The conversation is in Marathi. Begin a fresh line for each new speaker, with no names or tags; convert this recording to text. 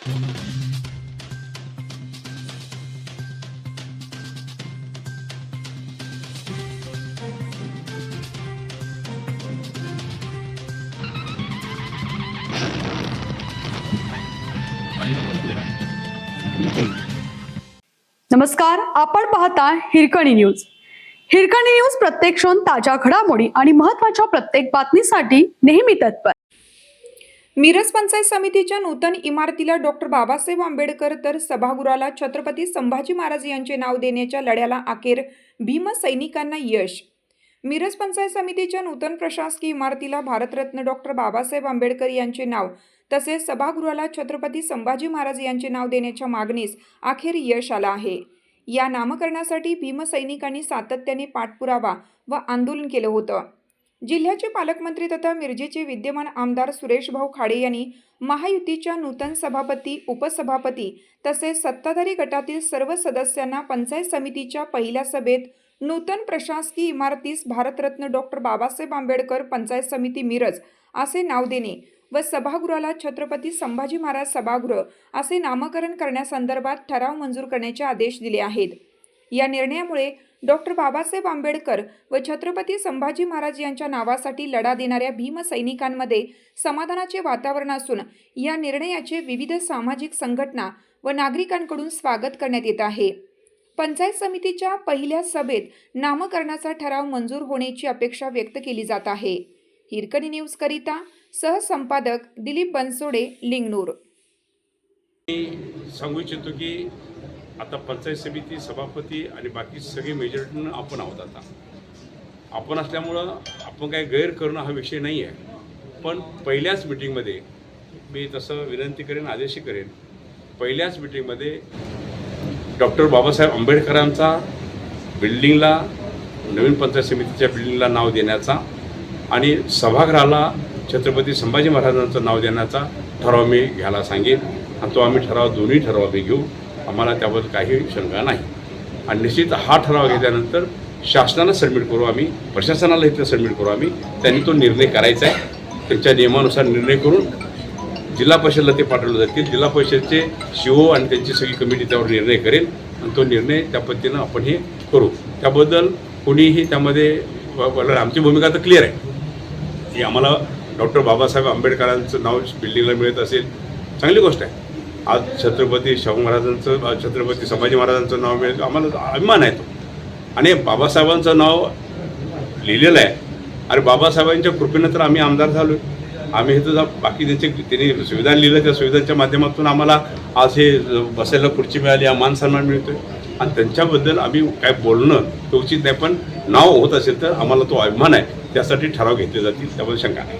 नमस्कार, आपण पाहता हिरकणी न्यूज। हिरकणी न्यूज प्रत्येक क्षण ताज्या घडामोडी आणि महत्त्वाच्या प्रत्येक बातमीसाठी नेहमी तत्पर।
मिरज पंचायत समितीच्या नूतन इमारतीला डॉक्टर बाबासाहेब आंबेडकर तर सभागृहाला छत्रपती संभाजी महाराज यांचे नाव देण्याच्या लढ्याला अखेर भीमसैनिकांना यश। मिरज पंचायत समितीच्या नूतन प्रशासकीय इमारतीला भारतरत्न डॉक्टर बाबासाहेब आंबेडकर यांचे नाव तसेच सभागृहाला छत्रपती संभाजी महाराज यांचे नाव देण्याच्या मागणीस अखेर यश आलं आहे। या नामकरणासाठी भीमसैनिकांनी सातत्याने पाठपुरावा व आंदोलन केलं होतं। जिल्ह्याचे पालकमंत्री तथा मिरजेचे विद्यमान आमदार सुरेश भाऊ खाडे यांनी महायुतीच्या नूतन सभापती, उपसभापती तसेच सत्ताधारी गटातील सर्व सदस्यांना पंचायत समितीच्या पहिल्या सभेत नूतन प्रशासकीय इमारतीस भारतरत्न डॉक्टर बाबासाहेब आंबेडकर पंचायत समिती मिरज असे नाव देणे व सभागृहाला छत्रपती संभाजी महाराज सभागृह असे नामकरण करण्यासंदर्भात ठराव मंजूर करण्याचे आदेश दिले आहेत। या निर्णयामुळे डॉक्टर बाबासाहेब आंबेडकर व छत्रपती संभाजी महाराज यांच्या नावासाठी लढा देणाऱ्या भीमसैनिकांमध्ये समाधानाचे वातावरण असून या निर्णयाचे विविध सामाजिक संघटना व नागरिकांकडून स्वागत करण्यात येत आहे। पंचायत समितीच्या पहिल्या सभेत नामकरणाचा ठराव मंजूर होण्याची अपेक्षा व्यक्त केली जात आहे। हिरकणी न्यूज करिता सहसंपादक दिलीप बनसोडे, लिंगनूर।
सांगू इच्छितो की आता पंचायत समिती सभापती आणि बाकी सगळे मेजॉरिटीनं आपण आहोत। आता आपण असल्यामुळं आपण काय गैर करणं हा विषय नाही आहे, पण पहिल्याच मीटिंगमध्ये मी तसं विनंती करेन, आदेश करेन, पहिल्याच मीटिंगमध्ये डॉक्टर बाबासाहेब आंबेडकरांचा बिल्डिंगला, नवीन पंचायत समितीच्या बिल्डिंगला नाव देण्याचा आणि सभागृहाला छत्रपती संभाजी महाराजांचं नाव देण्याचा ठराव मी घ्यायला सांगेन आणि तो आम्ही दोन्ही ठराव आम्ही घेऊ। आम्हाला त्याबद्दल काही शंका नाही आणि निश्चित हा ठराव घेतल्यानंतर शासनाला सबमिट करू, आम्ही प्रशासनाला इथं सबमिट करू, आम्ही त्यांनी तो निर्णय करायचा आहे। त्यांच्या नियमानुसार निर्णय करून जिल्हा परिषदेला ते पाठवले जातील। जिल्हा परिषदेचे CO आणि त्यांची सगळी कमिटी त्यावर निर्णय करेल आणि तो निर्णय त्या पद्धतीनं आपण हे करू। त्याबद्दल कोणीही त्यामध्ये आमची भूमिका तर क्लिअर आहे की आम्हाला डॉक्टर बाबासाहेब आंबेडकरांचं नाव बिल्डिंगला मिळत असेल, चांगली गोष्ट आहे। आज छत्रपती शाहू महाराजांचं, छत्रपती संभाजी महाराजांचं नाव मिळेल, आम्हाला अभिमान आहे तो। आणि बाबासाहेबांचं नाव लिहिलेलं आहे आणि बाबासाहेबांच्या कृपेनं तर आम्ही आमदार झालो। आम्ही इथं बाकी त्यांनी संविधान लिहिलं, त्या संविधानाच्या माध्यमातून आम्हाला आज हे बसायला खुर्ची मिळाली, हा मान सन्मान मिळतो आणि त्यांच्याबद्दल आम्ही काय बोलणं तो उचित नाही, पण नाव होत असेल तर आम्हाला तो अभिमान आहे, त्यासाठी ठराव घेतले जातील, त्याबद्दल शंका नाही।